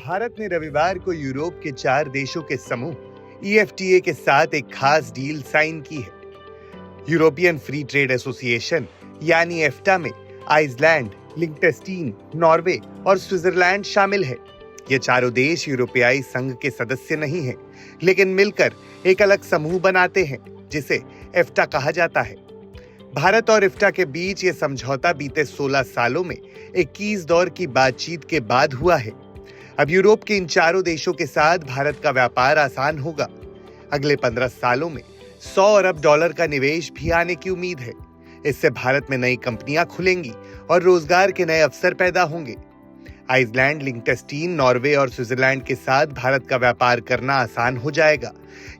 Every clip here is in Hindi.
भारत ने रविवार को यूरोप के 4 देशों के समूह EFTA के साथ एक खास डील साइन की है। यूरोपियन फ्री ट्रेड एसोसिएशन यानी एफ्टा में आइसलैंड, लिंक्टेनस्टीन, नॉर्वे और स्विट्जरलैंड शामिल है। ये चारों देश यूरोपियाई संघ के सदस्य नहीं हैं, लेकिन मिलकर एक अलग समूह बनाते हैं जिसे एफ्टा कहा जाता है। भारत और एफ्टा के बीच ये समझौता बीते 16 सालों में 21 दौर की बातचीत के बाद हुआ है। अब यूरोप के इन चारों देशों के साथ भारत का व्यापार आसान होगा। अगले 15 सालों में $100 अरब का निवेश भी आने की उम्मीद है। इससे भारत में नई कंपनियां खुलेंगी और रोजगार के नए अवसर पैदा होंगे। आइसलैंड, लिंक्टेनस्टीन, नॉर्वे और स्विट्जरलैंड के साथ भारत का व्यापार करना आसान हो जाएगा।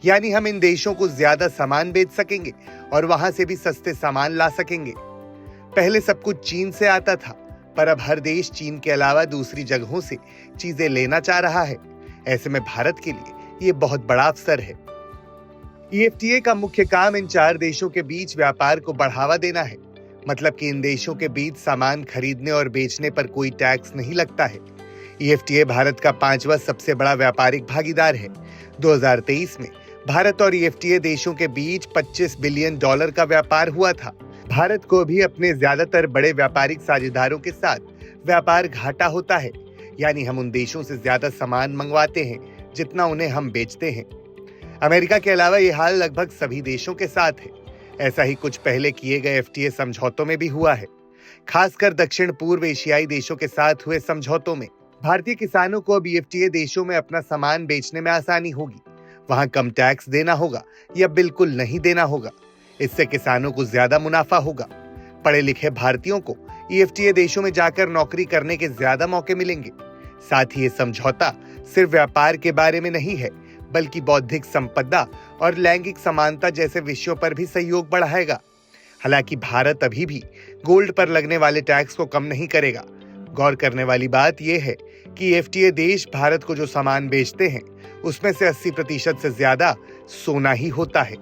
यानी हम इन देशों को ज्यादा सामान बेच सकेंगे और वहां से भी सस्ते सामान ला सकेंगे। पहले सब कुछ चीन से आता था, पर अब हर देश चीन के अलावा दूसरी जगहों से चीजें लेना चाह रहा है। ऐसे में भारत के लिए ये बहुत बड़ा अवसर है। EFTA का मुख्य काम इन 4 देशों के बीच व्यापार को बढ़ावा देना है। मतलब कि इन देशों के बीच सामान खरीदने और बेचने पर कोई टैक्स नहीं लगता है। EFTA भारत का 5वां सबसे बड़ा व्यापारिक भागीदार है। 2023 में भारत और EFTA देशों के बीच $25 बिलियन का व्यापार हुआ था। भारत को भी अपने ज्यादातर बड़े व्यापारिक साझेदारों के साथ व्यापार घाटा होता है। यानी हम उन देशों से ज्यादा सामान मंगवाते हैं जितना उन्हें हम बेचते हैं। अमेरिका के अलावा ये हाल लगभग सभी देशों के साथ है। ऐसा ही कुछ पहले किए गए FTA समझौतों में भी हुआ है। खासकर दक्षिण पूर्व एशियाई देशों के साथ हुए समझौतों में भारतीय किसानों को अब EFTA देशों में अपना सामान बेचने में आसानी होगी। वहां कम टैक्स देना होगा या बिल्कुल नहीं देना होगा। इससे किसानों को ज्यादा मुनाफा होगा। पढ़े लिखे भारतीयों को EFTA देशों में जाकर नौकरी करने के ज्यादा मौके मिलेंगे। साथ ही ये समझौता सिर्फ व्यापार के बारे में नहीं है, बल्कि बौद्धिक संपदा और लैंगिक समानता जैसे विषयों पर भी सहयोग बढ़ाएगा। हालांकि भारत अभी भी गोल्ड पर लगने वाले टैक्स को कम नहीं करेगा। गौर करने वाली बात यह है कि FTA देश भारत को जो सामान बेचते हैं उसमें से 80% से ज्यादा सोना ही होता है।